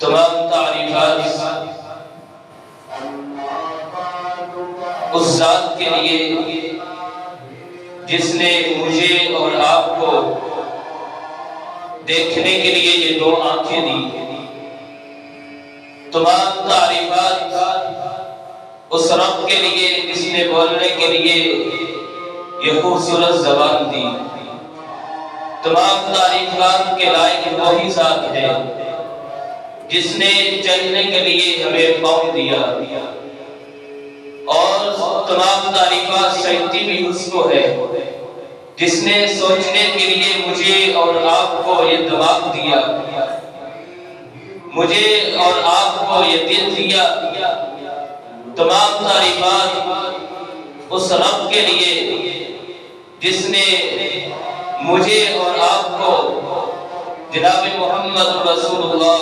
تمام تعریفات اس ذات کے لیے جس نے مجھے اور آپ کو دیکھنے کے لیے یہ دو آنکھیں دی۔ تمام تعریفات اس رب کے لیے جس نے بولنے کے لیے یہ خوبصورت زبان دی۔ تمام تعریفات کے لائق وہی ذات ہے جس نے چلنے کے لیے ہمیں پاؤں دیا، اور تمام تعریفات سجدی بھی اس کو ہے جس نے سوچنے کے لیے مجھے اور آپ کو یہ دماغ دیا، مجھے اور آپ کو یہ دل دیا۔ تمام تعریفات اس رب کے لیے جس نے مجھے اور آپ کو جناب محمد رسول اللہ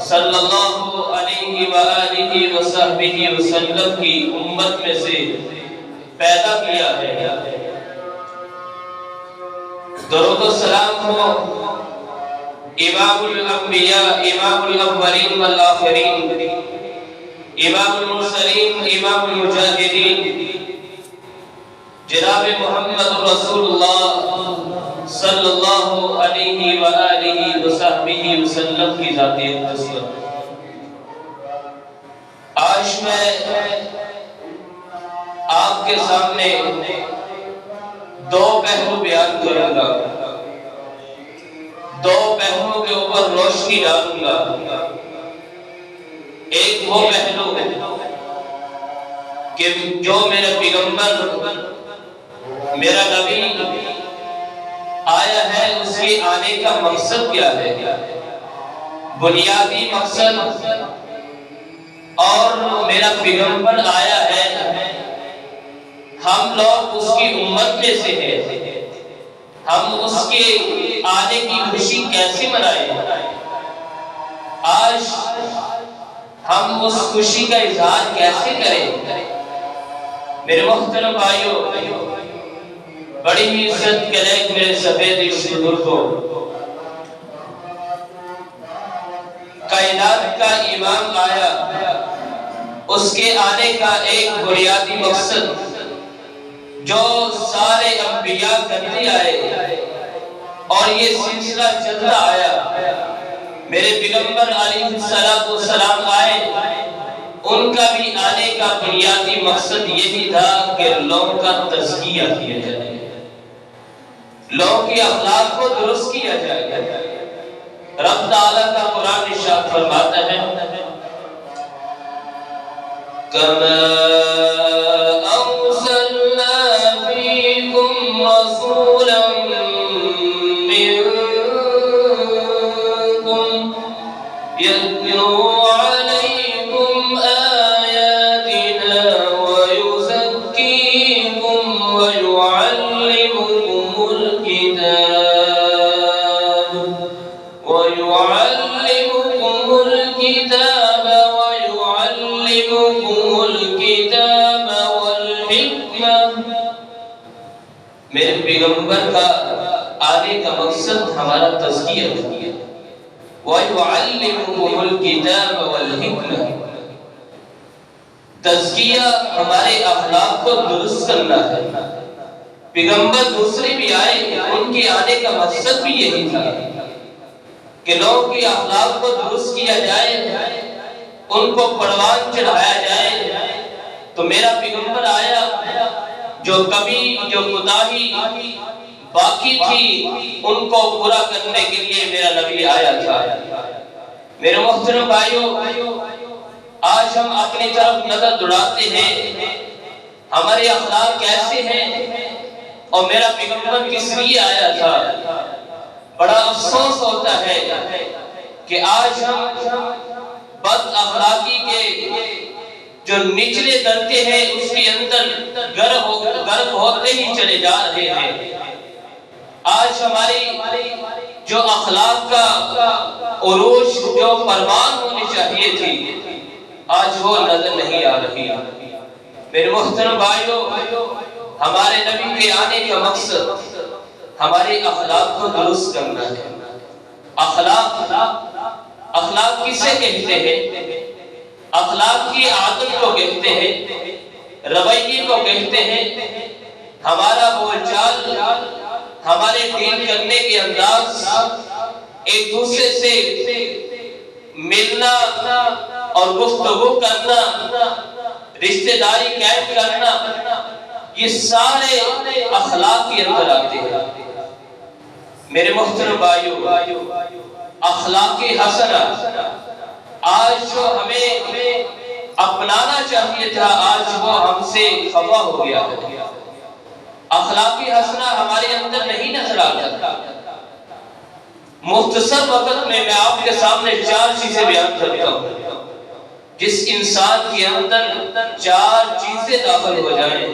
صلی اللہ علیہ وآلہ وصحبہ وسلم کی امت میں سے پیدا کیا ہے۔ درود و سلام ہو امام الانبیاء، امام الاولین والآخرین، امام المرسلین، امام المجاہدین، جناب محمد رسول اللہ صلی اللہ علیہ وآلہ وصحبہ وسلم کی ذات اقدس پر۔ آج میں آپ کے سامنے دو پہلو بیان کروں گا، دو پہلوؤں کے اوپر روشنی ڈالوں گا۔ ایک وہ پہلو کہ جو میرا پیغمبر، میرا نبی آیا ہے، اس کے آنے کا مقصد کیا ہے، بنیادی مقصد۔ اور میرا پیغمبر آیا ہے، ہم لوگ اس کی امت میں سے ہیں، ہم اس کے آنے کی خوشی کیسے منائیں، آج ہم اس خوشی کا اظہار کیسے کریں۔ میرے محترم بھائیو، بڑی ہی عزت کے لائق میرے سفید اس بزرگوں، کائنات کا امام آیا، اس کے آنے کا ایک بنیادی مقصد جو سارے انبیاء کرتے آئے اور یہ سلسلہ چلتا آیا، میرے پیغمبر علیہ السلام آئے، ان کا بھی آنے کا بنیادی مقصد یہی تھا کہ لوگوں کا تزکیہ کیا جائے، لوگوں کے اخلاق کو درست کیا جائے۔ رب تعالیٰ کا قرآن ارشاد فرماتا ہے، کَمَا أَرْسَلْنَا فِيكُمْ رَسُولًا مِّنكُمْ يَتْلُو عَلَيْكُمْ آيَاتِنَا وَيُزَكِّيكُمْ وَيُعَلِّمُكُمُ الْكِتَابَ وَالْحِكْمَةَ۔ میرے پیغمبر کا آنے کا مقصد ہمارا تزکیہ ہے، وَيُعَلِّمُكُمُ الْكِتَابَ وَالْحِكْمَةَ۔ تزکیہ ہمارے اخلاق کو درست کرنا ہے۔ پیغمبر دوسرے بھی آئے، ان کے آنے کا مقصد بھی یہی تھا کہ لوگوں کے اخلاق کو درست کیا جائے، ان کو پروان چڑھایا جائے۔ تو میرا پیغمبر آیا، جو کبھی جو کوتاہی باقی تھی ان کو پورا کرنے کے لیے میرا نبی آیا تھا۔ میرے محترم بھائیو، آج ہم اپنی طرف نظر دوڑاتے ہیں، ہمارے اخلاق کیسے ہیں اور میرا پیغمبر کس لیے آیا تھا۔ بڑا افسوس ہوتا ہے کہ آج ہم بد اخلاقی کے جو نچلے درجے ہیں اس کے اندر غرق ہوتے ہی چلے جا رہے ہیں۔ آج ہماری جو اخلاق کا عروج جو پروان ہونی چاہیے تھی، آج وہ نظر نہیں آ رہی۔ میرے محترم بھائیو، ہمارے نبی کے آنے کا مقصد ہمارے اخلاق کو درست کرنا ہے۔ اخلاق اخلاق کسے کہتے ہیں؟ اخلاق کی عادت کو کہتے ہیں، رویے کو کہتے ہیں، ہمارا بول چال، ہمارے ڈیل کرنے کے انداز، ایک دوسرے سے ملنا اور گفتگو کرنا، رشتہ داری قائم کرنا، یہ سارے اخلاق کے اندر آتے ہیں۔ میرے محترم بھائیو، اخلاق حسنہ آج جو ہمیں اپنانا چاہیے تھا، آج وہ ہم سے خفا ہو گیا ہے۔ اخلاق حسنہ ہمارے اندر نہیں نظر آتا۔ مختصر وقت میں آپ کے سامنے 4 چیزیں بیان کرتا ہوں۔ جس انسان کے اندر 4 چیزیں داخل ہو جائیں،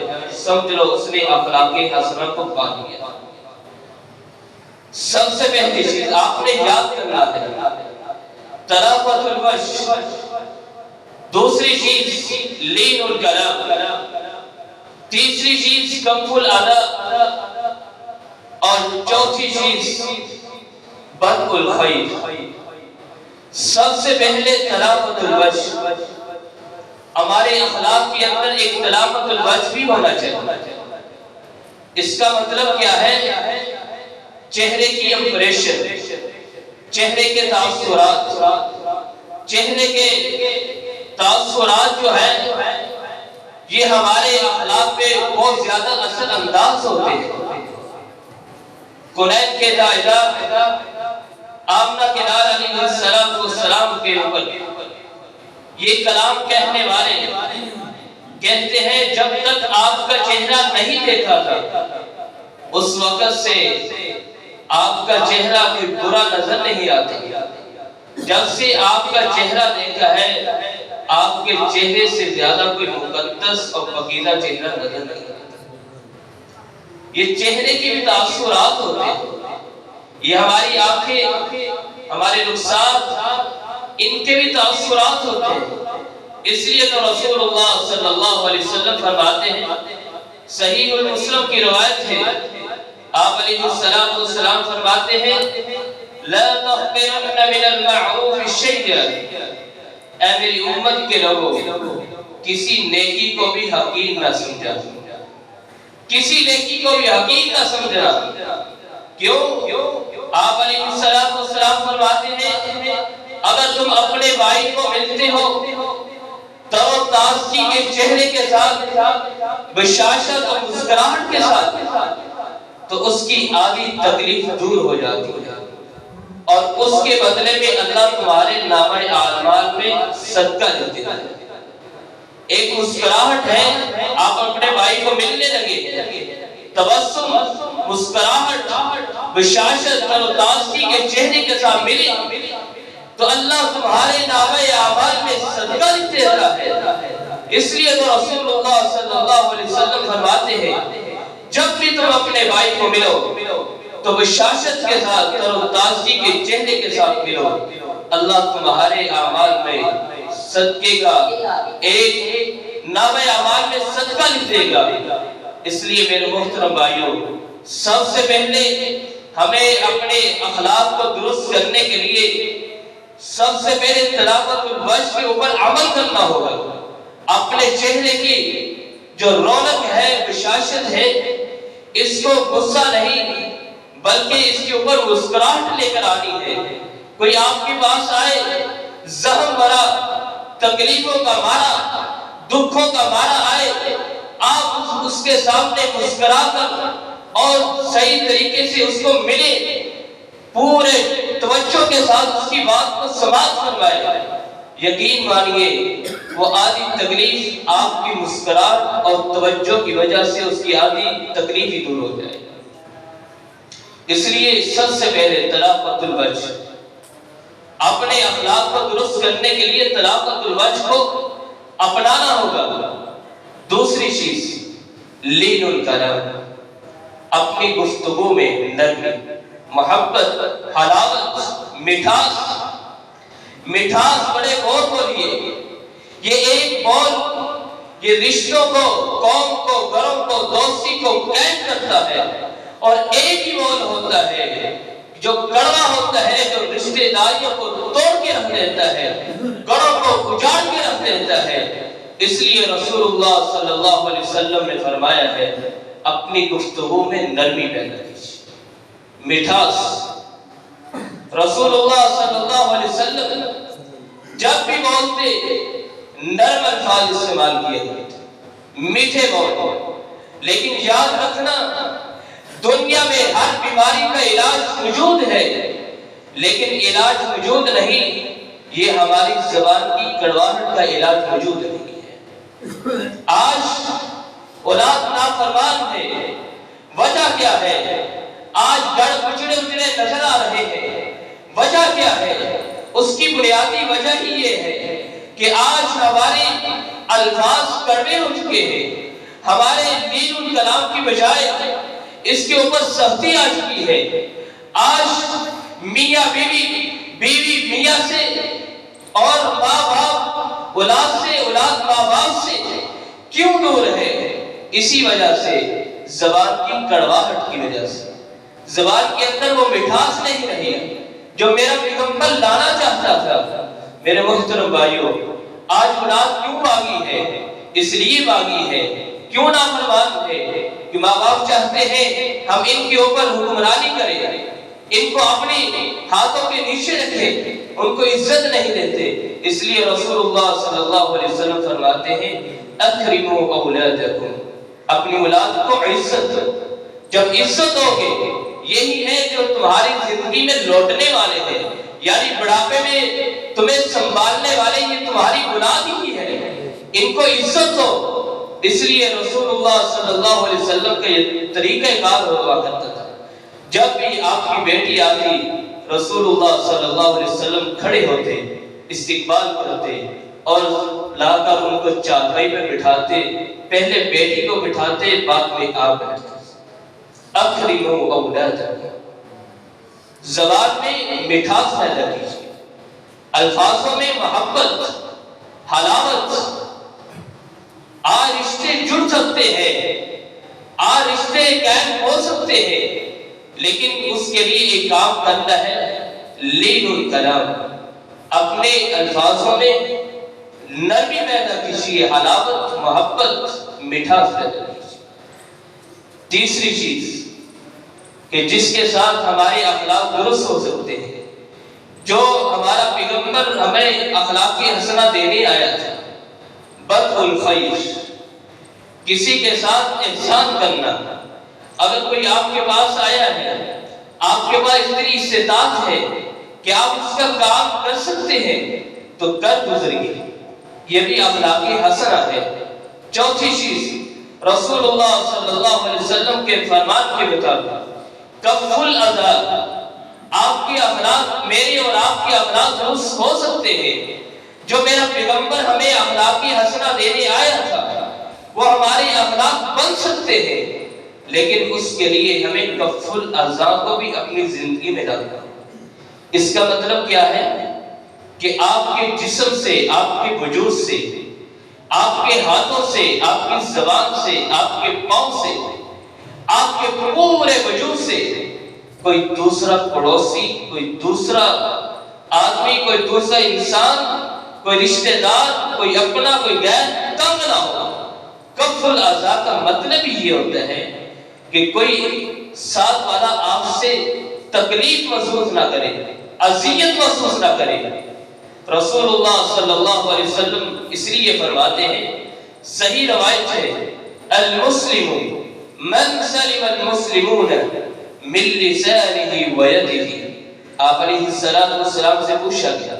سمجھ لو اس نے اخلاق حسنہ کو پا لیا۔ سب سے پہلی چیز آپ نے یاد کرنا ہے، طرافت الوجہ۔ دوسری چیز لین الکلام۔ تیسری چیز کف الاذی، اور چوتھی چیز بدء الخیر۔ سب سے پہلے طرافت الوجہ۔ ہمارے اخلاق کے اندر ایک طرافت الوجہ بھی ہونا چاہیے۔ اس کا مطلب کیا ہے؟ چہرے کی امپریشن، چہرے کے تاثرات، چہرے کے تاثرات جو ہیں یہ ہمارے اخلاق پہ بہت زیادہ اثر انداز ہوتے ہیں۔ قرآن کے دائرہ آمنہ کے نار علیہ السلام کے اوپر یہ کلام کہنے والے کہتے ہیں، جب تک آپ کا چہرہ نہیں دیکھا تھا اس وقت سے آپ کا چہرہ کوئی برا نظر نہیں آتا، جب سے آپ کا چہرہ دیکھا ہے آپ کے چہرے سے زیادہ کوئی مقدس اور پاکیزہ چہرہ نظر نہیں آتا۔ یہ چہرے کے بھی تاثرات ہوتے ہیں، یہ ہماری آنکھیں، ہمارے رخسار، ان کے بھی تاثرات ہوتے ہیں۔ اس لیے تو رسول اللہ صلی اللہ علیہ وسلم فرماتے ہیں، صحیح مسلم کی روایت ہے، آپ علیہ السلام فرماتے ہیں، لا تحقرن من المعروف شیئا، اے میری امت کے لوگوں، کسی نیکی کو بھی حقیر نہ سمجھا، کسی نیکی کو بھی حقیر نہ سمجھنا۔ کیوں؟ آپ علیہ السلام فرماتے ہیں، اگر تم اپنے بھائی کو ملتے ہو تر و تازگی کے چہرے کے ساتھ، بشاشت اور مسکراہٹ کے ساتھ، تو اس کی آدھی تکلیف دور ہو جاتی ہے، اور اس کے بدلے میں اللہ تمہارے نامہ اعمال میں صدقہ دیتا ہے۔ ایک مسکراہٹ ہے، آپ اپنے بھائی کو ملنے لگے، تبسم، مسکراہٹ، بشاشت اور تازگی کے چہرے کے ساتھ ملے تو اللہ تمہارے نامہ اعمال میں صدقہ دیتا ہے۔ اس لیے تو رسول اللہ صلی اللہ علیہ وسلم فرماتے ہیں، جب بھی تم اپنے بھائی کو ملو تو بشاشت کے ساتھ، تر و تازگی کے چہرے کے ساتھ ملو، اللہ تمہارے اعمال میں صدقے کا ایک نامہ اعمال میں صدقہ لکھ دے گا۔ اس لیے میرے محترم بھائیوں، سب سے پہلے ہمیں اپنے اخلاق کو درست کرنے کے لیے سب سے پہلے طرافت الوجہ کے اوپر عمل کرنا ہوگا۔ اپنے چہرے کی جو رونق ہے، بشاشت ہے، اس کو غصہ نہیں بلکہ اس کے اوپر مسکراہٹ لے کر آنی ہے۔ کوئی آپ کے پاس آئے زخم بھرا، تکلیفوں کا مارا، دکھوں کا مارا آئے، آپ اس کے سامنے مسکرا کر اور صحیح طریقے سے اس کو ملے، پورے توجہ کے ساتھ اس کی بات کو سماعت فرمائے، یقین مانیے وہ آدھی تکلیف آپ کی مسکراہٹ اور توجہ کی وجہ سے اس کی آدھی تکلیف ہی دور ہو جائے۔ اس لیے سب سے پہلے طرافت الوجہ، اپنے اخلاق کو درست کرنے کے لیے طرافت الوجہ کو اپنانا ہوگا۔ دوسری چیز لین الکلام، اپنی گفتگو میں نرمی، محبت، حلاوت، مٹھاس بڑے غور بولیے۔ یہ ایک بول یہ رشتوں کو، قوم کو، گھروں کو، دوستی کو قائم کرتا ہے، اور ایک ہی بول ہوتا ہے جو کڑوا ہوتا ہے، جو رشتہ داریوں کو توڑ کے رکھ رکھ دیتا ہے، گھروں کو اجاڑ کے رکھ دیتا ہے۔ اس لیے رسول اللہ صلی اللہ علیہ وسلم نے فرمایا ہے اپنی گفتگو میں نرمی پیدا کیجیے، مٹھاس۔ رسول اللہ صلی اللہ علیہ وسلم جب بھی بولتے نرم الفاظ استعمال کیے گئے، میٹھے بولتے۔ لیکن یاد رکھنا دنیا میں ہر بیماری کا علاج موجود ہے، لیکن علاج موجود نہیں، یہ ہماری زبان کی کڑواہٹ کا علاج موجود نہیں ہے۔ آج اولاد نافرمان ہے، وجہ کیا ہے؟ آج گڑ کچڑے اجڑے نظر آ رہے ہیں، وجہ کیا ہے؟ اس کی بنیادی وجہ ہی یہ ہے کہ آج ہمارے الفاظ کڑوے ہو چکے ہیں، ہمارے دین الکلام کی بجائے اس کے اوپر سختی آ چکی ہے۔ آج میاں بیوی، بیوی میاں سے، اور ماں باپ اولاد سے، اولاد ماں باپ سے کیوں دور ہے؟ اسی وجہ سے، زبان کی کڑواہٹ کی وجہ سے۔ زبان کے اندر وہ مٹھاس نہیں رہی جو میرا پیغمبر لانا چاہتا تھا۔ میرے محترم بھائیوں، آج اولاد کیوں باغی ہے؟ اس لیے باغی ہے، کیوں نافرمان ہے کہ ماں باپ چاہتے ہیں ہم ان کے اوپر حکمرانی کریں، ان کو اپنے ہاتھوں کے نیچے رکھیں، ان کو عزت نہیں دیتے۔ اس لیے رسول اللہ صلی اللہ علیہ وسلم فرماتے ہیں اکرموا اولادکم، اپنی اولاد کو عزت دو۔ جب عزت ہوگے، یہی ہے جو تمہاری زندگی میں لوٹنے والے ہیں، یعنی بڑھاپے میں تمہیں سنبھالنے والے، یہ تمہاری اولاد ہی ہے، ان کو عزت دو۔ اس لیے رسول اللہ صلی اللہ علیہ وسلم کا یہ طریقہ کار ہوا کرتا تھا، جب بھی آپ کی بیٹی آتی رسول اللہ صلی اللہ علیہ وسلم کھڑے ہوتے، استقبال کرتے اور لا کر ان کو چارپائی پہ بٹھاتے، پہلے بیٹی کو بٹھاتے، بعد میں آپ بیٹھتے۔ اکرموا اولادکم، زبان میں مٹھاس پیدا کیجیے، الفاظوں میں محبت، حلاوت۔ آج رشتے جڑ سکتے ہیں، آج رشتے قائم ہو سکتے ہیں، لیکن اس کے لیے ایک کام کرنا ہے، لین الکلام، اپنے الفاظوں میں نرمی پیدا کیجیے، حلاوت، محبت، مٹھاس پیدا کیجیے۔ تیسری چیز کہ جس کے ساتھ ہمارے اخلاق درست ہو سکتے ہیں، جو ہمارا پیغمبر ہمیں اخلاق کی حسنہ دینے آیا تھا، بدء الخیر، کسی کے ساتھ احسان کرنا۔ اگر کوئی آپ کے پاس آیا ہے، آپ کے پاس اتنی استطاعت ہے کہ آپ اس کا کام کر سکتے ہیں تو کر گزریے، یہ بھی اخلاقی حسنہ ہے۔ چوتھی چیز، رسول اللہ صلی اللہ علیہ وسلم کے فرمان کے مطابق کف الاذی، آپ کے اخلاق میرے اور آپ کے اخلاق درست ہو سکتے ہیں۔ جو میرا پیغمبر ہمیں اخلاقی حسنہ دینے آیا تھا، وہ ہمارے اخلاق بن سکتے ہیں، لیکن اس کے لیے ہمیں کف الاذی کو بھی اپنی زندگی میں لانا۔ اس کا مطلب کیا ہے کہ آپ کے جسم سے، آپ کے وجود سے، آپ کے ہاتھوں سے، آپ کی زبان سے، آپ کے پاؤں سے، آپ کے پورے وجود سے کوئی دوسرا پڑوسی، کوئی دوسرا آدمی، کوئی دوسرا انسان، کوئی رشتہ دار، کوئی اپنا، کوئی غیر تنگ نہ ہو۔ کف الاذی کا مطلب یہ ہوتا ہے کہ کوئی ساتھ والا آپ سے تکلیف محسوس نہ کرے، اذیت محسوس نہ کرے۔ رسول اللہ صلی اللہ علیہ وسلم اس لیے فرماتے ہیں، صحیح روایت ہے، المسلم من سلم المسلمون من لسانه ويده۔ آپ علیہ السلام سے پوچھا گیا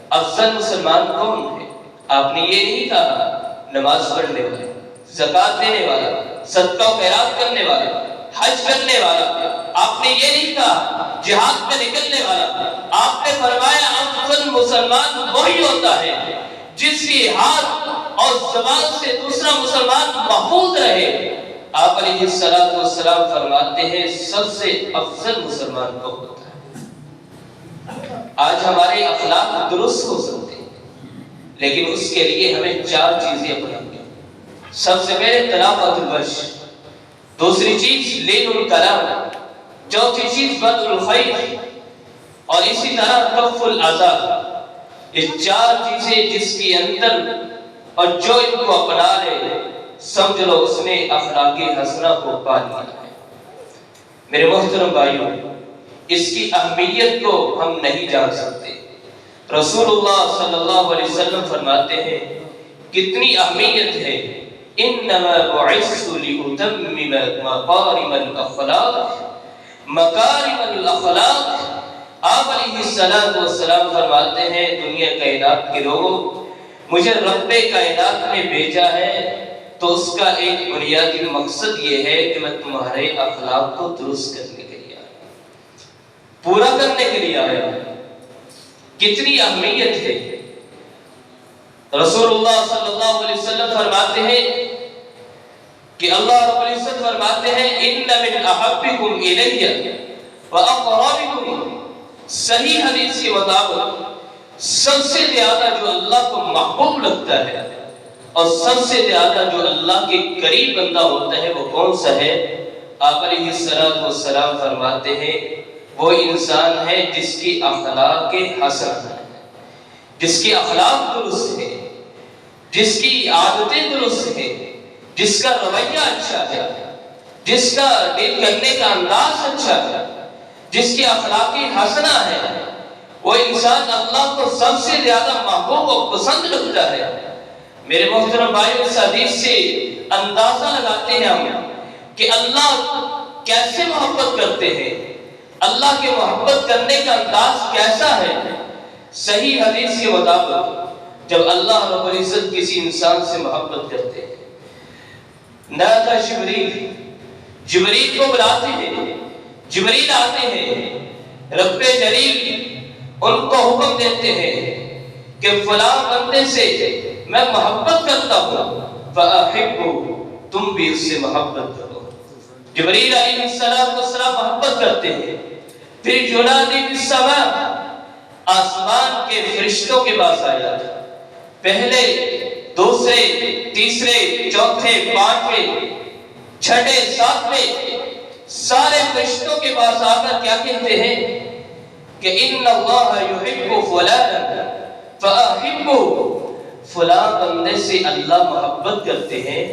افضل مسلمان کون ہے؟ آپ نے یہ نہیں کہا نماز پڑھنے والا، زکات دینے والا، صدقہ و خیرات کرنے والا، حج کرنے والا۔ آپ نے یہ نہیں کہا جہاد پہ نکلنے والا۔ آپ نے فرمایا افضل مسلمان وہی ہوتا ہے جس کے ہاتھ اور زبان سے دوسرا مسلمان محفوظ رہے۔ آپ علیہ السلام فرماتے ہیں سب سے افضل مسلمان کو ہوتا ہے۔ آج ہمارے اخلاق درست ہو سکتے ہیں، لیکن اس کے لیے ہمیں چار چیزیں اپنانی ہیں۔ سب سے پہلے تلافت الوجھ، دوسری چیز لین الکلام، چوتھی چیز بدء الخیر، اور اسی طرح کف الاذی۔ یہ چار چیزیں جس کے اندر اور جو ان کو اپنا لے سمجھ لو اس نے اخلاق حسنہ کو پا لیا ہے۔ میرے محترم بھائیوں، اس کی اہمیت کو ہم نہیں جان سکتے۔ رسول اللہ صلی اللہ علیہ وسلم فرماتے ہیں کتنی اہمیت ہے، انما بعثت لاتمم مکارم الاخلاق، مکارم الاخلاق۔ آپ علیہ السلام فرماتے ہیں دنیا کائنات کے لوگوں، مجھے رب کائنات نے بھیجا ہے تو اس کا ایک بنیادی مقصد یہ ہے کہ میں تمہارے اخلاق کو درست کرنے کے لیے آیا، پورا کرنے کے لیے آیا۔ کتنی اہمیت ہے۔ رسول اللہ صلی اللہ علیہ وسلم فرماتے ہیں کہ اللہ رب العزت فرماتے ہیں ان من احبکم الی واقربکم، صحیح حدیث کے مطابق سب سے زیادہ جو اللہ کو محبوب لگتا ہے اور سب سے زیادہ جو اللہ کے قریب بندہ ہوتا ہے وہ کون سا ہے؟ آپ علیہ السلام فرماتے ہیں وہ انسان ہے جس کی اخلاق حسن ہے، جس کی اخلاق درست ہے، جس کی عادتیں درست ہے، جس کا رویہ اچھا ہے، جس کا ڈیل کرنے کا انداز اچھا ہے، جس کی اخلاق حسنہ ہے، وہ انسان اللہ کو سب سے زیادہ محبوب و پسند لگتا ہے۔ میرے محترم بھائیو، اس حدیث سے اندازہ لگاتے ہیں ہم کہ اللہ کیسے محبت کرتے ہیں، اللہ کے محبت کرنے کا انداز کیسا ہے۔ صحیح حدیث کے مطابق جب اللہ رب العزت کسی انسان سے محبت کرتے ہیں، ناتا جبریل کو بلاتے ہیں، جبریل آتے ہیں، رب جلیل ان کو حکم دیتے ہیں کہ فلاں بندے سے میں محبت کرتا ہوں، فَأَحِبُّ، تم بھی اس سے محبت کرو۔ جبریل علیہ السلام محبت کرتے ہیں، پھر يُنَادِي فِي السَّمَاءِ، آسمان کے فرشتوں کے پاس آیا، پہلے دوسرے تیسرے چوتھے پانچویں چھٹے ساتویں سارے فرشتوں کے پاس آ کر کیا کہتے ہیں کہ ان اللہ یحب فلانا فاحبہ، فلاں بندے سے اللہ محبت کرتے ہیں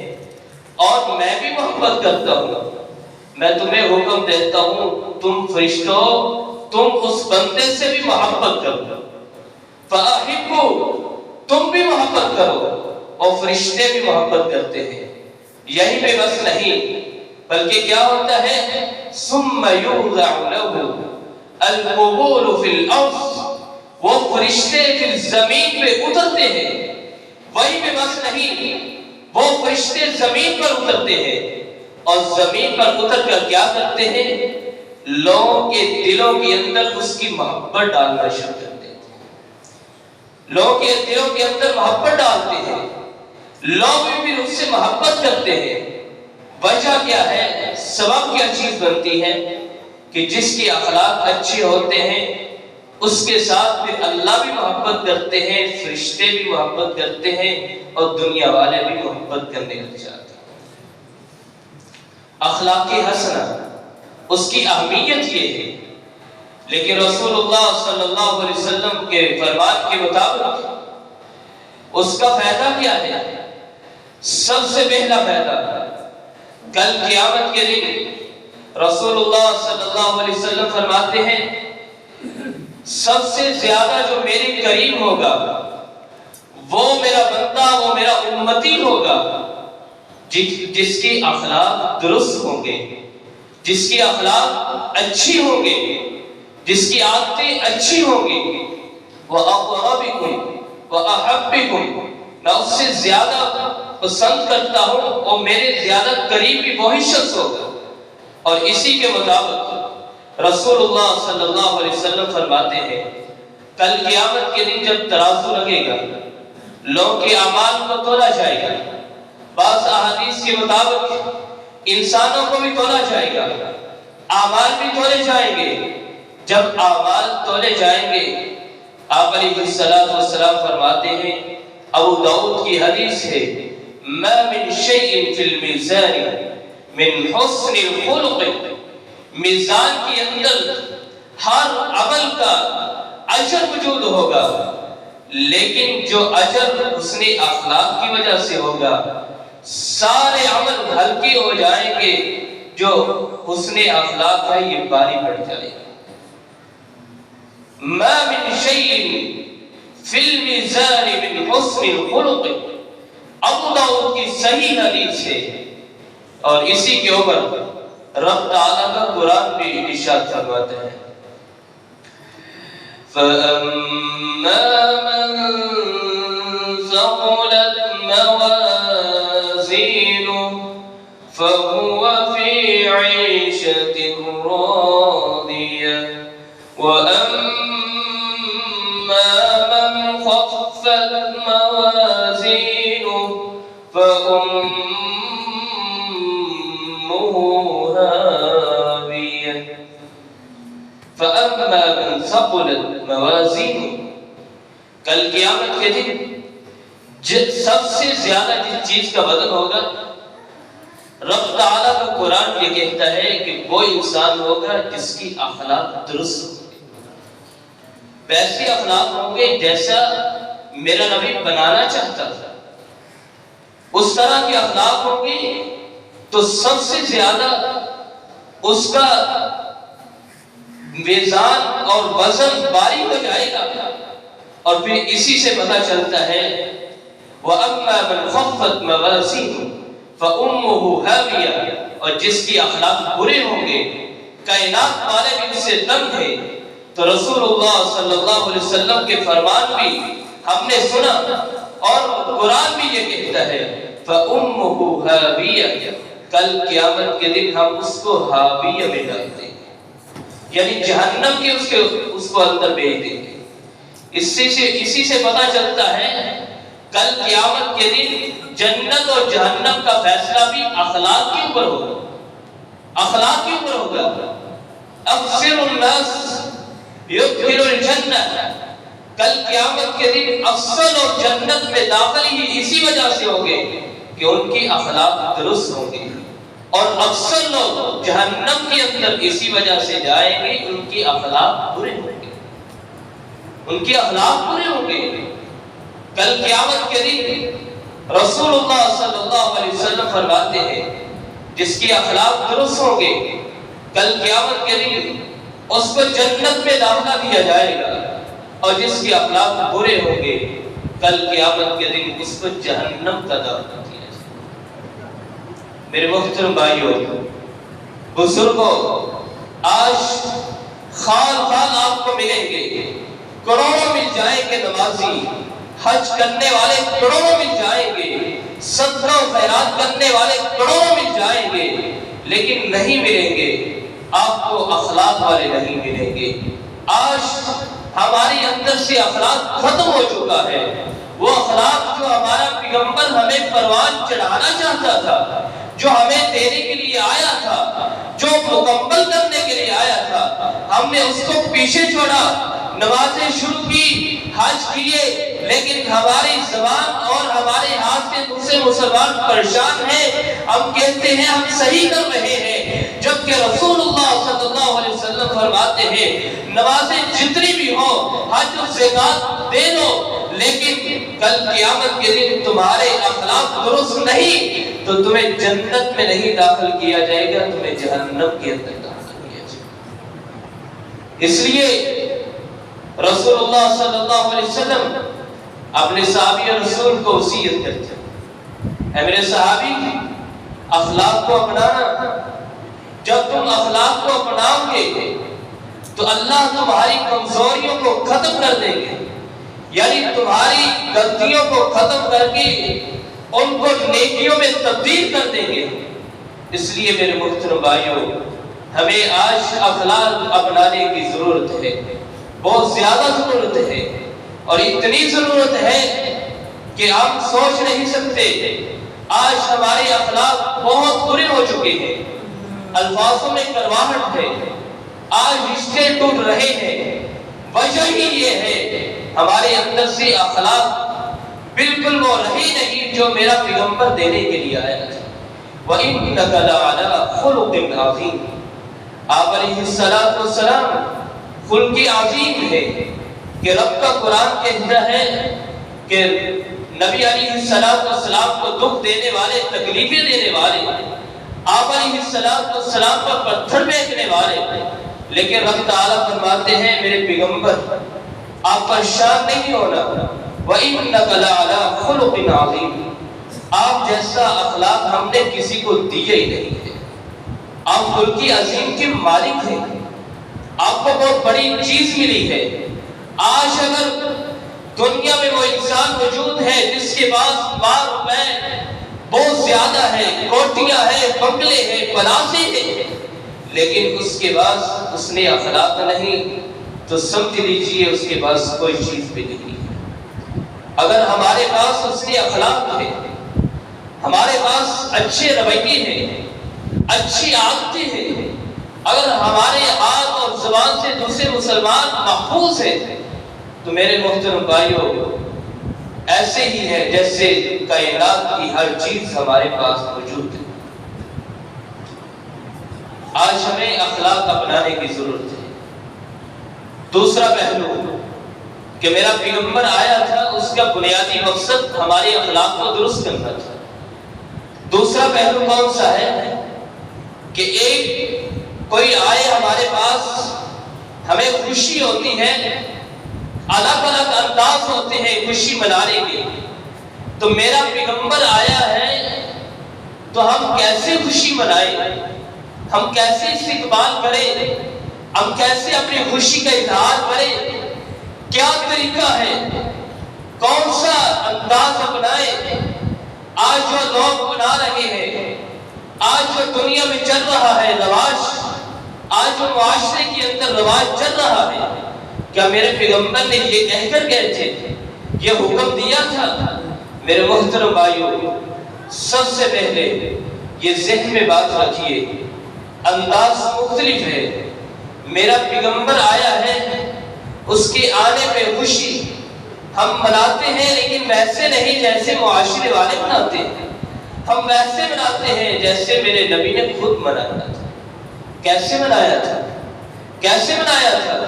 اور میں بھی محبت کرتا ہوں۔ میں تمہیں حکم دیتا ہوں تم فرشتوں تم اس بندے سے بھی محبت کرو، فاحبہ، تم بھی محبت کرو، اور فرشتے بھی محبت کرتے ہیں۔ یہی پہ بس نہیں بلکہ کیا ہوتا ہے، ثم یوضع له القبول فی الارض، وہ فرشتے پھر زمین پہ اترتے ہیں۔ وہی پہ بس نہیں، وہ فرشتے زمین پر اترتے ہیں اور زمین پر اتر کر کیا کرتے ہیں، لوگوں کے دلوں کے اندر اس کی محبت ڈالنا شروع کر دیتے ہیں۔ لوگوں کے دلوں کے اندر محبت ڈالتے ہیں، لوگ بھی اس سے محبت کرتے ہیں۔ وجہ کیا ہے، سبب کیا چیز بنتی ہے کہ جس کی اخلاق اچھے ہوتے ہیں اس کے ساتھ پھر اللہ بھی محبت کرتے ہیں، فرشتے بھی محبت کرتے ہیں اور دنیا والے بھی محبت کرنے لگ جاتے ہیں۔ اخلاق حسنہ اس کی اہمیت یہ ہے، لیکن رسول اللہ صلی اللہ علیہ وسلم کے فرمان کے مطابق اس کا فائدہ کیا ہے؟ سب سے پہلا فائدہ کل قیامت کے دن رسول اللہ صلی اللہ علیہ وسلم فرماتے ہیں سب سے زیادہ جو میرے قریب ہوگا وہ میرا بندہ، وہ میرا امتی ہوگا جس کی اخلاق درست ہوں گے، جس کی اخلاق اچھی ہوں گے، جس کی عادتیں اچھی ہوں گی۔ وَأَقْرَبِكُمْ وَأَحَبِّكُمْ، میں اس سے زیادہ پسند کرتا ہوں اور میرے زیادہ قریبی وہی شخص ہوگا۔ اور اسی کے مطابق رسول اللہ صلی اللہ علیہ وسلم فرماتے ہیں کل قیامت کے دن جب ترازو لگے گا، لوگوں کے اعمال کو تولا جائے گا۔ بعض احادیث کے مطابق انسانوں کو بھی تولا جائے گا، اعمال بھی تولے جائیں گے۔ جب اعمال تولے جائیں گے، آپ علیہ السلام فرماتے ہیں، ابو داؤد کی حدیث ہے، ما من شیء فی المیزان من حسن الخلق، میزان کے اندر ہر عمل کا اجر موجود ہوگا لیکن جو اجر حسن اخلاق کی وجہ سے ہوگا سارے عمل ہلکے ہو جائیں گے، جو حسن اخلاق ہے یہ باری پڑ جائے گا۔ ما من شيء في الميزان من حسن الخلق، ابو داؤد کی صحیح حدیث ہے، اور اسی کے اوپر رب تعالیٰ کا قرآن بھی ارشاد فرماتا ہے، فَأَمَّا مَن ثَقُلَتْ مَوَازِينُهُ فَهُوَ فِي عِيشَةٍ رَاضِيَةٍ وَأَمَّا مَنْ خَفَّتْ مَوَازِينُهُ فَأُمُّهُ هَاوِيَةٌ فَأَمَّا مَنْ ثَقُلَتْ مَوَازِينُهُ، کل قیامت کے دن سب سے زیادہ جس چیز کا وزن ہوگا، رب تعالیٰ کا قرآن یہ کہتا ہے کہ وہ انسان ہوگا جس کی اخلاق درست ہوں، ویسے اخلاق ہوں گے جیسا میرا نبی بنانا چاہتا تھا، اس طرح کے اخلاق ہوں گے تو سب سے زیادہ اس کا میزان اور وزن باری ہو جائے گا۔ اور پھر اسی سے پتہ چلتا ہے وَأَمَّا مَنْ خَفَّتْ مَوَازِينُهُ فَأُمُّهُ هَاوِيَةٌ، اور جس کی اخلاق برے ہوں گے، کائنات والے بھی اس سے تنگ ہے، تو رسول اللہ صلی اللہ علیہ وسلم کے فرمان بھی ہم نے سنا، اور قرآن بھی یہ کہتا ہے فَأُمُّهُ هَاوِيَةٌ، کل قیامت کے دن ہم اس کو ہاویہ میں ڈالتے ہیں، یعنی جہنم کے اس کو اندر بھیج دیں گے۔ اسی سے پتہ چلتا ہے کل قیامت کے دن جنت اور جہنم کا فیصلہ بھی اخلاق کے اوپر ہوگا، اخلاق کے اوپر ہوگا۔ اکثر الناس یدخل الجنہ، کل قیامت کے دن افضل اور جنت میں داخل ہی اسی وجہ سے ہوگے کہ ان کی اخلاق درست ہوں گے، اور اکثر لوگ جہنم کے اندر اسی وجہ سے جائیں گے ان کی اخلاق برے ہوں گے، ان کی اخلاق برے ہوں گے۔ کل قیامت کے دن رسول اللہ صلی اللہ علیہ وسلم فرماتے ہیں جس کی اخلاق درست ہوں گے کل قیامت کے دن اس کو جنت میں داخلہ دیا جائے گا، اور جس کی اخلاق برے ہوں گے کل قیامت کے دن اس کو جہنم کا داخلہ دیا جائے گا۔ میرے محترم بھائیوں، بزرگوں، آج خال آپ کو ملیں گے، کروڑوں مل جائیں گے نمازی، حج کرنے والے کروڑوں مل جائیں گے، صدقہ و خیرات کرنے والے کروڑوں مل جائیں گے، لیکن نہیں ملیں گے آپ کو اخلاق والے نہیں ملیں گے۔ آج ہمارے اندر سے اخلاق ختم ہو چکا ہے، وہ اخلاق جو ہمارا پیغمبر ہمیں پروان چڑھانا چاہتا تھا، جو ہمیں دینے کے لیے آیا تھا، جو مکمل کرنے کے لیے آیا تھا، ہم نے اس کو پیچھے چھوڑا، نمازیں شروع کی، حج کیے، لیکن ہماری زبان اور ہمارے ہاتھ سے دوسرے مسلمان پریشان ہیں، ہم کہتے ہیں ہم صحیح کر رہے ہیں، جبکہ رسول اللہ صلی اللہ علیہ وسلم فرماتے ہیں نمازیں جتنی بھی ہو، حج و زکات دے دو، لیکن کل قیامت کے دن تمہارے اخلاق درست نہیں تو تمہیں جنت میں نہیں داخل کیا جائے گا، تمہیں جہنم کے اندر داخل کیا جائے گا۔ اس لیے رسول اللہ صلی اللہ علیہ وسلم اپنے صحابی رسول کو وصیت کرتے ہیں، اے میرے صحابی، اخلاق کو اپنانا، جب تم اخلاق کو اپناؤ گے تو اللہ تمہاری کمزوریوں کو ختم کر دیں گے، یعنی تمہاری غلطیوں کو ختم کر کے ان کو نیکیوں میں تبدیل کر دیں گے۔ اس لیے میرے محترم بھائیوں، ہمیں آج اخلاق اپنانے کی ضرورت ہے، بہت زیادہ ضرورت ہے، اور اتنی ضرورت ہے کہ ہم سوچ نہیں سکتے۔ آج ہمارے اخلاق بہت برے ہو چکے ہیں، الفاظوں میں کرواہٹ ہے، آج رشتے ٹوٹ رہے ہیں، وجہ ہی یہ ہے ہمارے اندر سے اخلاق بالکل وہ رہی نہیں جو میرا پیغمبر دینے کے لیے آیا تھا۔ وَإِنَّكَ لَعَلَىٰ خُلُقٍ عَظِيمٍ، آپ علیہ السلام خلق عظیم ہے، کہ رب کا قرآن کہتا ہے کہ نبی علیہ السلام کو دکھ دینے والے، تکلیفیں دینے والے، آپ علیہ السلام پر پتھر پھینکنے والے، لیکن رب تعالیٰ فرماتے ہیں میرے پیغمبر آپ پریشان نہیں ہونا، وَإِنَّكَ لَعَلَىٰ خُلُقٍ عَظِيمٍ، آپ جیسا اخلاق ہم نے کسی کو دیا ہی نہیں ہے، آپ خلق عظیم کے مالک ہیں، آپ کو بہت بڑی چیز ملی ہے۔ آج اگر دنیا میں وہ انسان موجود ہے جس کے پاس مال روپے بہت زیادہ ہے، کوٹیاں ہیں، بنگلے ہیں، پلازے ہیں، لیکن اس کے پاس اس نے اخلاق نہیں، تو سمجھ لیجئے اس کے پاس کوئی چیز بھی نہیں ہے۔ اگر ہمارے پاس اس نے اخلاق ہے، ہمارے پاس اچھے رویے ہیں، اچھی عادتیں ہیں، اگر ہمارے ہاتھ اور زبان سے دوسرے مسلمان محفوظ ہیں، تو میرے محترم بھائیوں ایسے ہی ہے جیسے کائنات کی ہر چیز ہمارے پاس موجود ہے۔ آج ہمیں اخلاق اپنانے کی ضرورت ہے۔ دوسرا پہلو کہ میرا پیغمبر آیا تھا، اس کا بنیادی مقصد ہمارے اخلاق کو درست کرنا تھا۔ دوسرا پہلو کون سا ہے کہ ایک کوئی آئے ہمارے پاس، ہمیں خوشی ہوتی ہے، الگ الگ انداز ہوتے ہیں خوشی منانے کے، تو میرا پیغمبر آیا ہے تو ہم کیسے خوشی منائیں، ہم کیسے استقبال کریں، ہم کیسے اپنی خوشی کا اظہار کریں، کیا طریقہ ہے، کون سا انداز اپنائیں۔ آج جو لوگ بنا رہے ہیں، آج جو دنیا میں چل رہا ہے رواج، آج جو معاشرے کے اندر رواج چل رہا ہے، کیا میرے پیغمبر نے یہ کہہ کر گئے تھے، یہ حکم دیا تھا؟ میرے محترم بھائیوں، سب سے پہلے یہ ذہن میں بات رکھیے، انداز مختلف ہے۔ میرا پیغمبر آیا ہے، اس کے آنے پہ خوشی ہم مناتے ہیں، لیکن ویسے نہیں جیسے معاشرے والے مناتے ہیں، ہم ویسے مناتے ہیں جیسے میرے نبی نے خود منایا تھا۔ کیسے منایا تھا؟ کیسے منایا تھا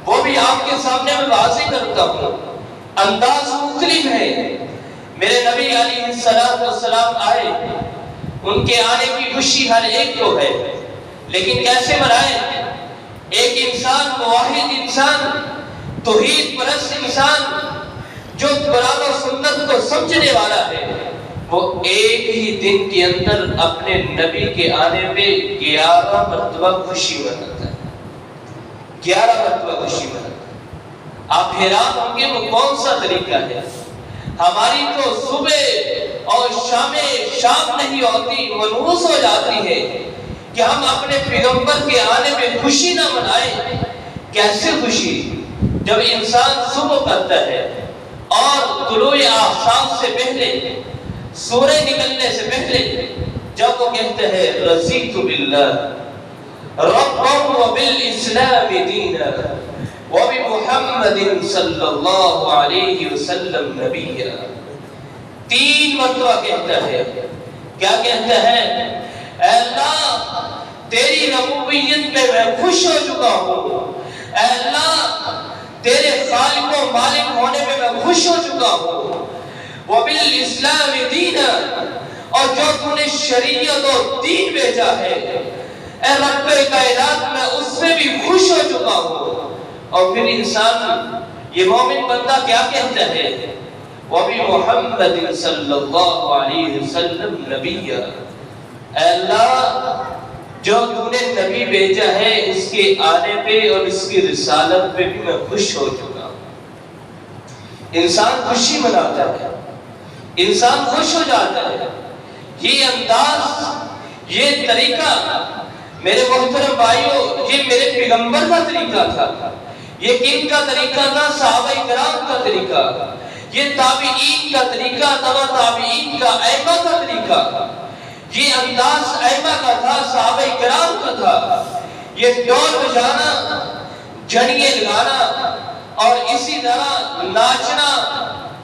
وہ بھی آپ کے سامنے میں واضح کرتا ہوں۔ انداز مختلف ہے۔ میرے نبی علیہ السلام آئے، ان کے آنے کی خوشی ہر ایک کو ہے، لیکن کیسے منائے؟ ایک انسان، موحد انسان، توحید پرست انسان، جو قرآن و سنت کو سمجھنے والا ہے، وہ ایک ہی دن کے اندر اپنے نبی کے آنے پہ 11 مرتبہ خوشی مناتا ہے۔ 11 مرتبہ خوشی مناتا ہے۔ آپ حیران ہوں گے وہ کون سا طریقہ ہے؟ ہماری تو صبح اور شام نہیں ہوتی، منحوس ہو جاتی ہے کہ ہم اپنے پیغمبر کے آنے پہ خوشی نہ منائیں۔ کیسے خوشی؟ جب انسان صبح کرتا ہے اور طلوع آفتاب سے پہلے، سورج نکلنے سے پہلے، جب وہ کہتے ہیں رضیت باللہ ربا وبالاسلام دینا وبمحمد صلی اللہ علیہ وسلم نبیا، 3 مرتبہ کہتا ہے۔ کیا کہتا ہے؟ اے اللہ تیری ربوبیت پہ میں خوش ہو چکا ہوں، اے اللہ تیرے خالق و مالک ہونے پہ میں خوش ہو چکا ہوں، وبالاسلام دینا، اور جو تو نے شریعت و دین بھیجا ہے اے رب کائنات میں اس میں بھی خوش ہو چکا ہوں۔ اور پھر انسان، یہ مومن بندہ کیا کہتا ہے؟ وَبِمُحَمَّدٍ صلی اللہ علیہ وسلم نبیّا، اے اللہ جو تو نے نبی بھیجا ہے اس کے آنے پہ اور اس کی رسالت پہ بھی میں خوش ہو چکا ہوں۔ انسان خوشی مناتا ہے، انسان خوش ہو جاتا ہے۔ یہ انداز، یہ طریقہ میرے محترم بھائیوں، یہ میرے پیغمبر کا طریقہ تھا۔ یہ کن کا طریقہ تھا؟ صحابہ کرام کا طریقہ، یہ تابعین کا طریقہ، تبع تابعین کا، ائمہ کا طریقہ۔ یہ انداز ائمہ کا تھا، صحابہ کرام کا تھا۔ یہ ڈول بجانا، جھڑیے لگانا اور اسی طرح ناچنا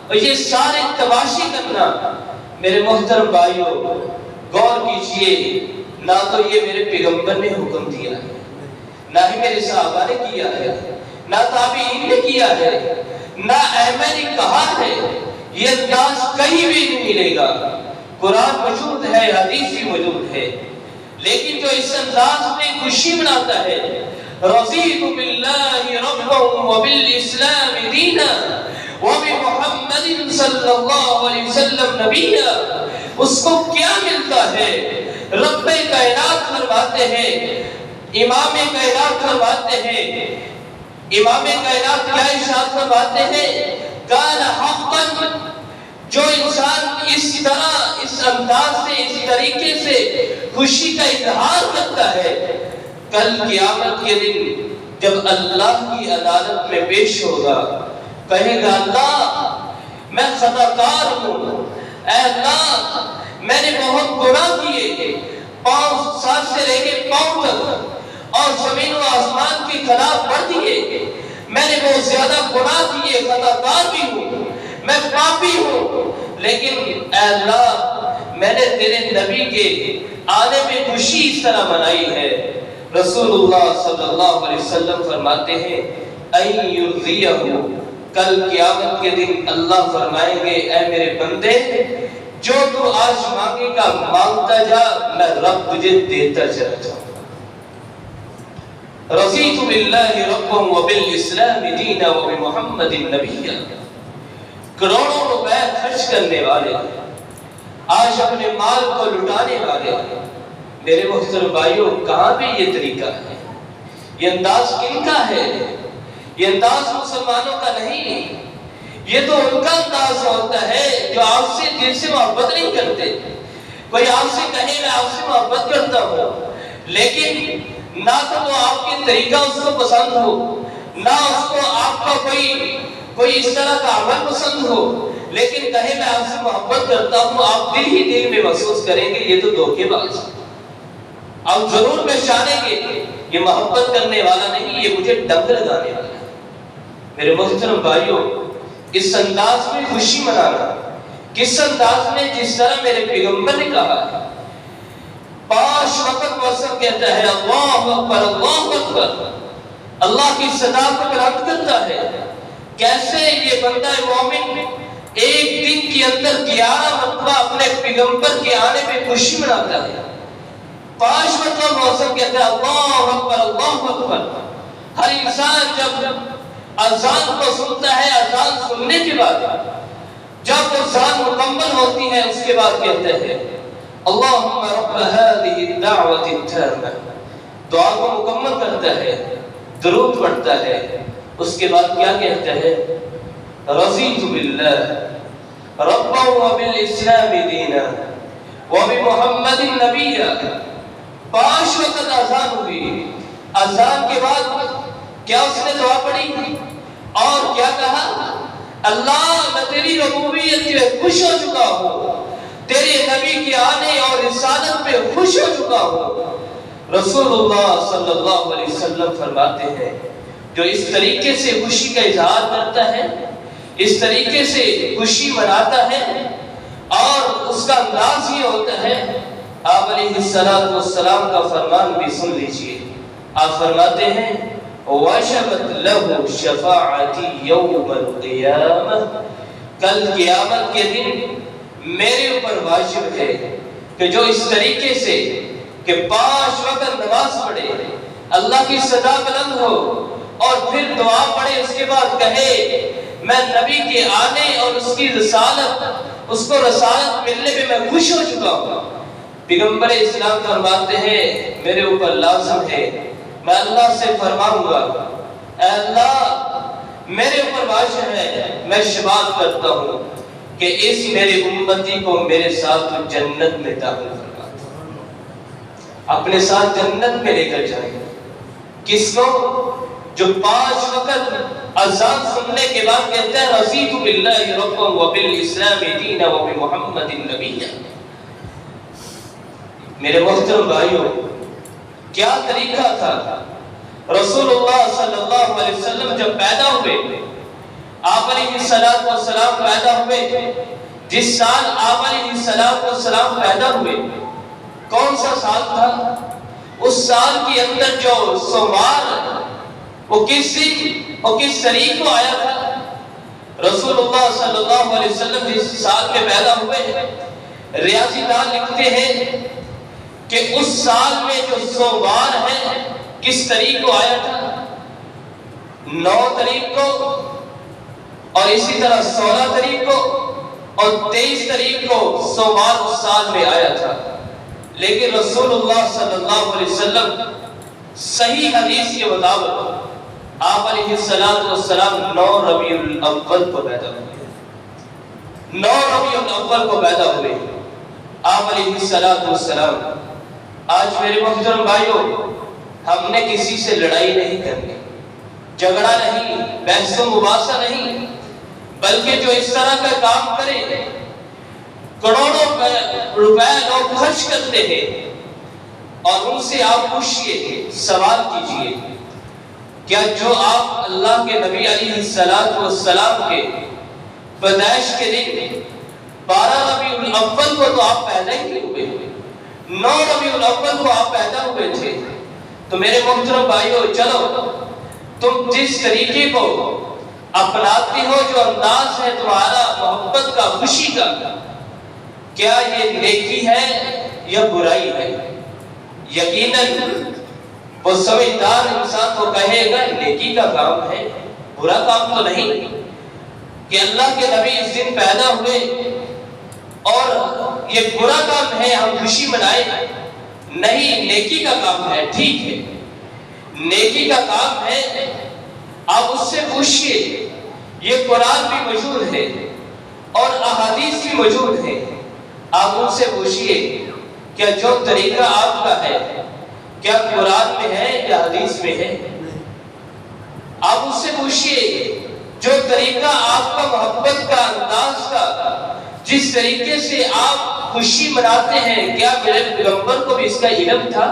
اور یہ سارے تماشے کرنا، میرے محترم بھائیوں غور کیجئے، نہ تو یہ میرے پیغمبر نے حکم دیا ہے، نہ ہی میرے صحابہ نے کیا ہے۔ نہ تابعین نے کیا ہے، نہ ائمہ نے کہا ہے، یہ انداز کہیں بھی نہیں ملے گا۔ قرآن موجود ہے، حدیث بھی موجود ہے، لیکن جو اس انداز میں خوشی مناتا ہے، رضیت باللہ ربا وبالاسلام دینا وبمحمد صلی اللہ علیہ وسلم نبیا، اس کو کیا ملتا ہے؟ رب کائنات فرماتے ہیں، امام کائنات فرماتے ہیں، امام کائنات کیا ارشاد فرماتے ہیں؟ کان حقا، جو انسان اس طرح، اس انداز سے، اس طریقے سے خوشی کا اظہار کرتا ہے، کل قیامت کے دن جب اللہ کی عدالت میں پیش ہوگا، کہے گا اللہ میں خطا کار ہوں، اے اللہ میں نے بہت گناہ کیے، پاؤں سر سے لے کے پاؤں تک اور زمین و آسمان کے خلاف بڑھ دیے، میں نے بہت زیادہ گناہ کیے، خطا کار بھی ہوں، میں پاپی ہوں، لیکن اے اللہ میں نے تیرے نبی کے آنے میں خوشی اس طرح منائی ہے۔ رسول اللہ صلی اللہ علیہ وسلم فرماتے ہیں این یرضیہ، کل قیامت کے دن اللہ فرمائیں گے اے میرے بندے جو تو آج مانگے گا مانگتا جا، میں رب تجھے دیتا چلا جاؤں۔ رضیت باللہ ربا وبالاسلام دینا وبمحمد نبیا، کروڑوں روپے خرچ کرنے والے، آج اپنے مال کو لٹانے والے، میرے محترم بھائیوں کہاں پہ یہ طریقہ ہے؟ یہ انداز کن کا ہے؟ یہ انداز مسلمانوں کا نہیں، یہ تو ان کا انداز ہوتا ہے جو آپ سے دل سے محبت نہیں کرتے۔ کوئی آپ سے کہے میں آپ سے محبت کرتا ہوں، لیکن نہ تو وہ آپ کے طریقہ اس کو پسند ہو، نہ اس کو آپ کا کوئی اس طرح کا عمل پسند ہو، لیکن کہے میں آپ سے محبت کرتا ہوں، آپ دل ہی دل میں محسوس کریں گے یہ تو دھوکے باز ہے۔ آپ ضرور پہچانیں گے یہ محبت کرنے والا نہیں، یہ مجھے ڈنگ لگانے والا ہے۔ میرے محترم بھائیوں، اس انداز میں خوشی منانا، کس انداز میں؟ جس طرح میرے پیغمبر نے کہا ہے، 5 وقت موسم کہتا ہے اللہ اکبر اللہ اکبر، اللہ کی صدا کو بلند کرتا ہے۔ کیسے یہ بندہ مومن ایک دن کے اندر 11 مرتبہ اپنے پیغمبر کے آنے پہ خوشی مناتا ہے؟ 5 مرتبہ موسم کہتا ہے اللہ اکبر اللہ اکبر۔ ہر انسان جب اذان کو سنتا ہے، اذان سننے کے بعد جب اذان مکمل ہوتی ہے اس کے بعد کہتے ہیں اللہم رب هذه الدعوة التامة، دعا کو مکمل کرتا ہے، درود پڑھتا ہے، اس کے بعد کیا کہتا ہے؟ رضیت باللہ ربا وبالاسلام دینا وبمحمد نبیا۔ 5 وقت اذان ہوئی، اذان کے بعد کیا اس نے دعا پڑھی اور کیا کہا؟ اللہ میں تیری ربوبیت پہ خوش ہو چکا ہوں، تیرے نبی کے آنے اور رسالت پہ خوش ہو چکا ہوں۔ رسول اللہ صلی اللہ علیہ وسلم فرماتے ہیں جو اس طریقے سے خوشی کا اظہار کرتا ہے، اس طریقے سے خوشی مناتا ہے اور اس کا انداز یہ ہوتا ہے، آپ علیہ السلام کا فرمان بھی سن لیجئے۔ آپ فرماتے ہیں وَجَبَتْ لَهُ شَفَاعَتِي يَوْمَ الْقِيَامَةِ، کل قیامت کے دن میرے اوپر واجب ہے کہ جو اس طریقے سے کہ 5 وقت نماز پڑھے، اللہ کی صدا بلند ہو اور پھر دعا پڑھے، اس کے بعد کہے میں نبی کے آنے اور اس کی رسالت، اس کو رسالت ملنے پہ میں خوش ہو چکا ہوں۔ پیغمبر اسلام فرماتے ہیں میرے اوپر لازم ہے میں اللہ سے فرماؤں گا اے اللہ میرے اوپر واجب ہے، میں شفاعت کرتا ہوں کہ اس میرے امتی کو میرے ساتھ جنت میں داخل کروا، اپنے ساتھ جنت میں لے کر جائیں۔ کس کو؟ جو 5 وقت اذان سننے کے بعد کہتے ہیں رضیت باللہ ربا وبالاسلام دینا وبمحمد نبیا۔ میرے محترم بھائیوں، کیا طریقہ تھا؟ رسول اللہ صلی اللہ علیہ وسلم جب پیدا ہوئے، آپ علیہ السلام پیدا ہوئے، جس سال آپ علیہ السلام پیدا ہوئے کون سا سال تھا؟ اس سال کے اندر جو سوموار وہ کس دن اور کس طریق کو آیا تھا؟ رسول اللہ صلی اللہ علیہ وسلم جس سال میں پیدا ہوئے، ریاضی دان لکھتے ہیں کہ اس سال میں جو سوموار ہے کس طریق کو آیا تھا؟ 9 تاریخ کو، اور اسی طرح 16 تاریخ کو اور 23 تاریخ کو سوموار اس سال میں آیا تھا۔ لیکن رسول اللہ صلی اللہ علیہ وسلم صحیح حدیث کے مطابق آپ علیہ السلام 9 ربیع الاول کو پیدا ہوئے، 9 ربیع الاول کو پیدا ہوئے آپ علیہ السلام۔ آج میرے محترم بھائیوں، ہم نے کسی سے لڑائی نہیں کرنی، جھگڑا نہیں، بحث و مباحثہ نہیں، بلکہ جو اس طرح کا کام کرے، کروڑوں روپے لوگ خرچ کرتے ہیں، اور ان سے آپ پوچھئے، سوال کیجئے، کیا جو آپ اللہ کے نبی علیہ السلام کے پیدائش کے دن 12 ربیع الاول کو تو آپ پیدا ہی ہوئے، 9 ربیع الاول کو آپ پیدا ہوئے تھے، تو میرے محترم بھائیو، چلو تم جس طریقے کو اپناتے ہو، جو انداز ہے تمہارا محبت کا، خوشی کا، کیا یہ نیکی ہے یا برائی ہے؟ یقیناً وہ سمجھدار انسان کو کہے گا نیکی کا کام ہے، برا کام تو نہیں کہ اللہ کے نبی اس دن پیدا ہوئے اور یہ برا کام ہے ہم خوشی منائیں، نہیں، نیکی کا کام ہے، ٹھیک ہے، نیکی کا کام ہے۔ آپ اس سے پوچھئے، یہ قرآن بھی موجود ہے اور احادیث بھی موجود ہے، آپ ان سے پوچھئے کیا جو طریقہ آپ کا ہے کیا قرآن میں ہے یا حدیث میں ہے؟ آپ اس سے پوچھئے جو طریقہ آپ کا محبت کا، انداز کا، جس طریقے سے آپ خوشی مناتے ہیں، کیا میرے پیغمبر کو بھی اس کا علم تھا؟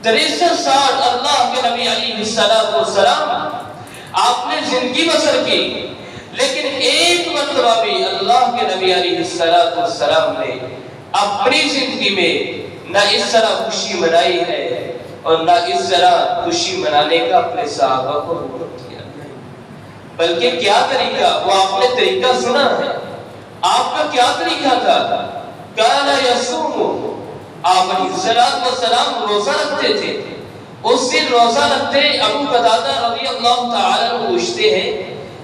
63 سال اللہ کے نبی علیہ السلام آپ نے زندگی بسر کی، لیکن ایک مرتبہ بھی اللہ کے نبی علیہ السلام نے اپنی زندگی میں نہ اس طرح خوشی منائی ہے اور نہ اس طرح خوشی منانے کا اپنے صحابہ کو حکم کیا، بلکہ کیا طریقہ، وہ آپ نے طریقہ سنا ہے، آپ کا کیا طریقہ تھا؟ کانا یصوم، آپ علیہ السلام روزہ رکھتے تھے، اس دن روزہ رکھتے، ابو قتادہ رضی اللہ تعالیٰ عنہ پوچھتے ہیں،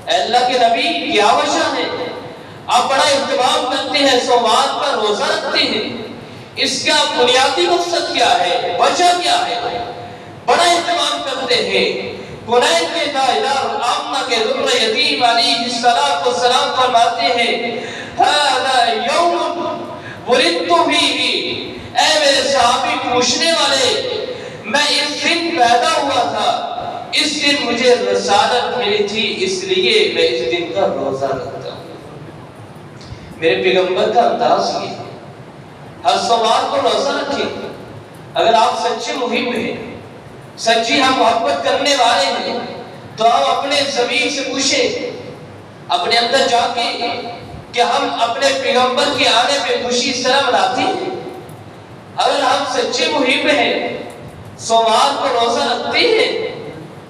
اے اللہ کے نبی کیا وجہ ہے؟ آپ بڑا اہتمام کرتے ہیں، سوموار پر روزہ رکھتے ہیں، اس کا بنیادی مقصد کیا ہے، وجہ کیا ہے؟ بڑا اہتمام کرتے ہیں۔ قرآن کے دائدار آمنہ کے ذر یتیم علیہ السلام فرماتے ہیں، هَذَا يَوْمٌ وُلِدْتُ فِيهِ، اے میرے صحابی پوچھنے والے، میں اس دن پیدا ہوا تھا، اس دن مجھے رسالت ملی تھی، اس لیے میں اس دن کا روزہ رکھتا ہوں۔ میرے پیغمبر کا انداز یہ ہے، ہر سوموار کو روزہ رکھیں۔ اگر آپ سچے محب ہیں، سچی ہم محبت کرنے والے ہیں، تو ہم اپنے ضمیر سے پوچھیں، اپنے اندر جا کے، کہ ہم اپنے پیغمبر کے آنے پہ خوشی اس طرح مناتے ہیں؟ اگر ہم سچے محب ہیں، سوموار کو روزہ رکھتے ہیں،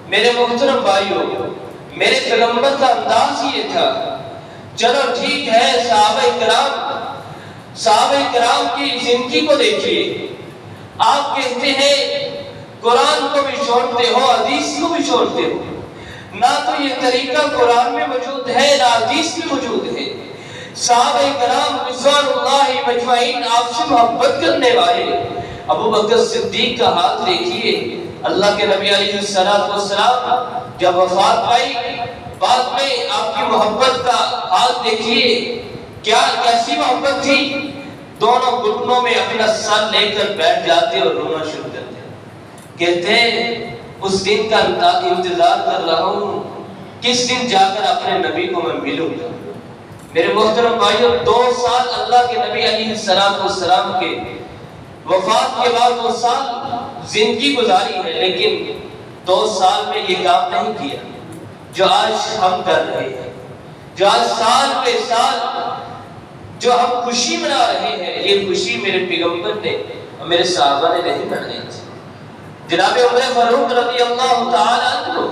میرے محترم بھائیوں، میرے پیغمبر کا انداز یہ تھا۔ چلو ٹھیک ہے، صحابہ کرام کی زندگی کو دیکھیے، آپ کہتے ہیں قرآن کو بھی چھوڑتے ہو، حدیث کو بھی چھوڑتے ہو، نہ تو یہ طریقہ قرآن میں موجود ہے نہ حدیث میں موجود ہے۔ صحابہ کرام رضوان اللہ مجمعین آپ سے محبت کرنے والے، ابو بکر صدیق کا ہاتھ دیکھیے، اللہ کے نبی علیہ السلام جب وفات پائی، بعد میں آپ کی محبت کا ہاتھ دیکھیے، کیسی محبت تھی، دونوں گھٹنوں میں اپنا سر لے کر بیٹھ جاتے اور رونا شروع کرتے، کہتے ہیں اس دن کا انتظار کر رہا ہوں، کس دن جا کر اپنے نبی کو میں ملوں گا۔ میرے محترم بھائیوں، 2 سال اللہ کے نبی علیہ السلام کے وفات کے بعد 2 سال زندگی گزاری ہے، لیکن 2 سال میں یہ کام نہیں کیا جو آج ہم کر رہے ہیں، جو آج سال پہ سال جو ہم خوشی منا رہے ہیں، یہ خوشی میرے پیغمبر نے اور میرے صحابہ نے نہیں منائی تھی۔ جناب عمر فاروق رضی اللہ تعالیٰ عنہ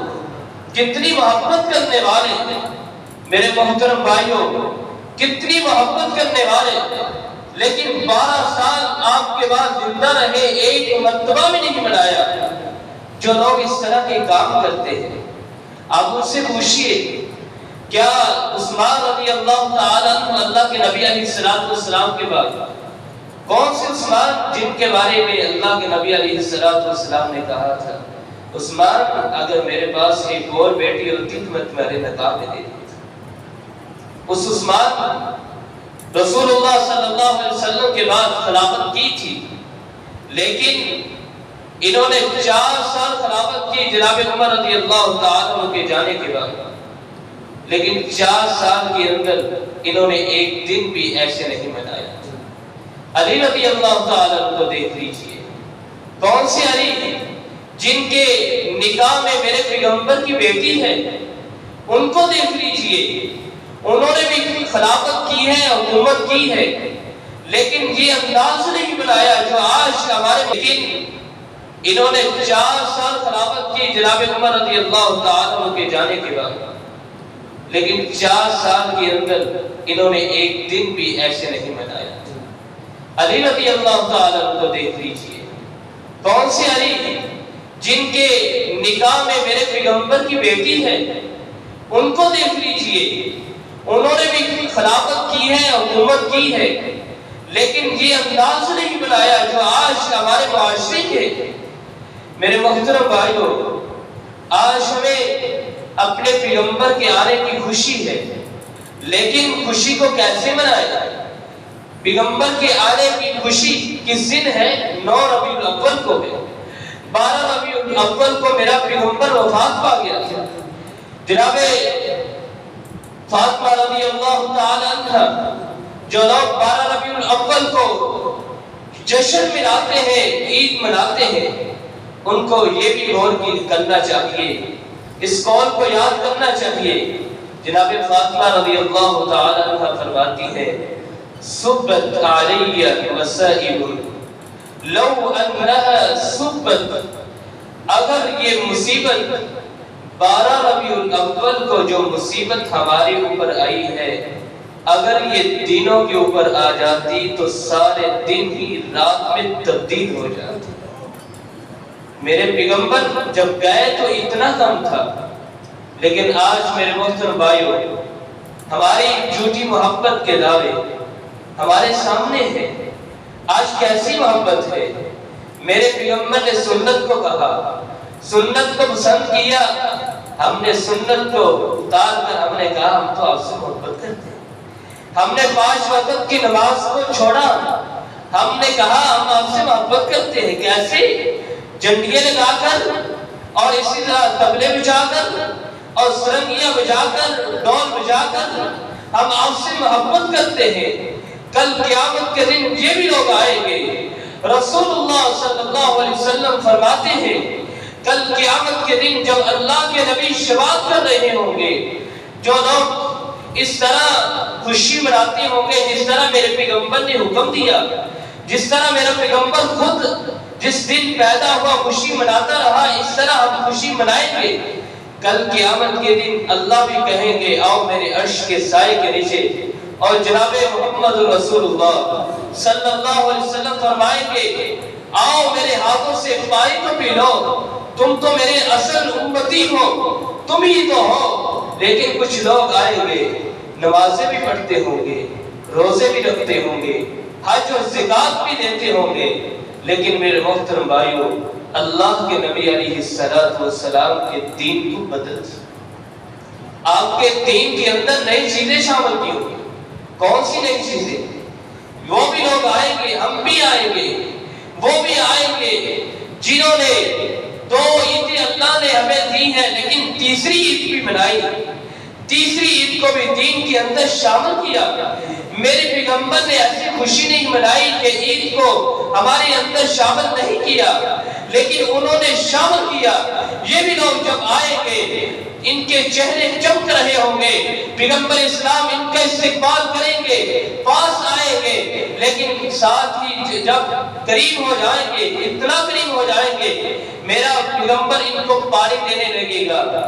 کتنی محبت کرنے والے میرے محترم بھائیوں، کتنی محبت کرنے والے، لیکن 12 سال آپ کے بعد زندہ رہے، ایک مرتبہ بھی نہیں بنایا۔ جو لوگ اس طرح کے کام کرتے ہیں آپ ان سے پوچھئے، کیا عثمان رضی اللہ تعالیٰ عنہ اللہ کے نبی علیہ السلام کے بعد کون سے عثمان جن کے بارے میں اللہ کے نبی علیہ السلام نے کہا تھا عثمان اگر میرے پاس ایک اور بیٹی ہوتی تو میں تمہارے نکاح میں دے دیتا۔ اس عثمان رسول اللہ صلی اللہ علیہ وسلم کے بعد خلافت کی تھی، لیکن انہوں نے 4 سال خلافت کی جناب عمر رضی اللہ تعالیٰ عنہ کے جانے کے بعد، لیکن 4 سال کے اندر انہوں نے ایک دن بھی ایسے نہیں منایا۔ علی رضی اللہ تعالیٰ عنہ کو دیکھ لیجئے، کون سے علی جن کے نکاح میں میرے پیغمبر کی بیٹی ہے، ان کو دیکھ لیجئے، انہوں نے بھی خلافت کی ہے، حکومت کی ہے، لیکن یہ انداز نہیں بنایا جو آج ہمارے، لیکن انہوں نے 4 سال خلافت کی جناب عمر رضی اللہ تعالیٰ عنہ کے جانے کے بعد، لیکن 4 سال کے اندر انہوں نے ایک دن بھی ایسے نہیں منایا۔ علی رضی اللہ تعالیٰ عنہ کو دیکھ لیجئے، کون سے علی جن کے نکاح میں میرے پیغمبر کی بیٹی ہے، ان کو دیکھ لیجئے، انہوں نے بھی خلافت کی ہے، حکومت کی ہے، لیکن یہ انداز نہیں بنایا جو آج ہمارے معاشرے کے میرے محترم بھائیوں، آج ہمیں اپنے پیغمبر کے آنے کی خوشی ہے، لیکن خوشی کو کیسے منائے؟ پیغمبر کے آنے کی خوشی کس دن ہے؟ 9 ربیع الاول کو ہے۔ 12 ربیع الاول کو میرا پیغمبر وفات پا گیا تھا۔ جناب فاطمہ رضی اللہ تعالی عنہ جو لوگ 12 ربیع الاول کو جشن مناتے ہیں، عید مناتے ہیں، ان کو یہ بھی غور کرنا چاہیے، اس قول کو یاد کرنا چاہیے۔ جناب فاطمہ رضی اللہ تعالی عنہ فرماتی ہے، صبت علی وسائب لو انہا صبت، اگر یہ مصیبت 12 ربیع الاول کو جو مصیبت ہمارے اوپر آئی ہے، اگر یہ دنوں کے اوپر آ جاتی تو سارے دن ہی رات میں تبدیل ہو جاتے۔ میرے پیغمبر جب گئے تو اتنا کم تھا، لیکن آج میرے محترم بھائیوں ہماری جھوٹی محبت کے دعوے ہمارے سامنے ہیں۔ آج کیسی محبت ہے؟ میرے پیغمبر نے سنت کو کہا، سنت کو پسند کیا، ہم نے سنت کو اتار کر ہم نے کہا ہم تو آپ سے محبت کرتے ہیں۔ ہم نے 5 وقت کی نماز کو چھوڑا، ہم نے کہا ہم آپ سے محبت کرتے ہیں۔ کیسے؟ جنڈیاں لگا کر اور اسی طرح طبلے بجا کر اور سرنگیاں بجا کر، ڈول بجا کر ہم آپ سے محبت کرتے ہیں۔ کل قیامت کے دن یہ بھی لوگ آئیں گے، رسول اللہ صلی اللہ علیہ وسلم فرماتے ہیں کل قیامت کے دن جب اللہ کے نبی شفاعت کر رہے ہوں گے، جو لوگ اس طرح خوشی مناتے ہوں گے جس طرح میرے پیغمبر نے حکم دیا، جس طرح میرا پیغمبر خود جس دن پیدا ہوا خوشی مناتا رہا، اس طرح ہم خوشی منائیں گے۔ کل قیامت کے دن اللہ بھی کہیں گے آؤ میرے عرش کے سائے کے نیچے، اور جناب محمد رسول اللہ صلی اللہ علیہ وسلم فرمائیں گے آؤ میرے ہاتھوں سے پانی تو پی لو، تم تو میرے اصل امتی ہو، تم ہی تو ہو۔ لیکن کچھ لوگ آئیں گے، نمازیں بھی پڑھتے ہوں گے، روزے بھی رکھتے ہوں گے، حج اور زکات بھی دیتے ہوں گے، لیکن میرے محترم بھائیوں اللہ کے نبی علیہ السلام کے دین کو بدل دیا۔ آپ کے دین کے اندر نئی چیزیں شامل کی ہوگی۔ کون سی نئی چیزیں؟ وہ بھی لوگ آئیں گے، ہم بھی آئیں گے، وہ بھی آئیں گے جنہوں نے 2 عیدیں اللہ نے ہمیں دی ہیں، لیکن تیسری عید بھی منائی، تیسری عید کو بھی دین کے اندر شامل کیا۔ میرے پیغمبر نے ایسی خوشی نہیں منائی کہ عید کو ہمارے اندر شامل نہیں کیا، لیکن انہوں نے شامل کیا۔ یہ بھی لوگ جب آئیں گے ان کے چہرے چمک رہے ہوں گے، پیغمبر اسلام ان کا استقبال کریں گے، پاس آئیں گے، لیکن ساتھ ہی جب قریب ہو جائیں گے، اتنا قریب ہو جائیں گے، میرا پیغمبر ان کو پانی دینے لگے گا،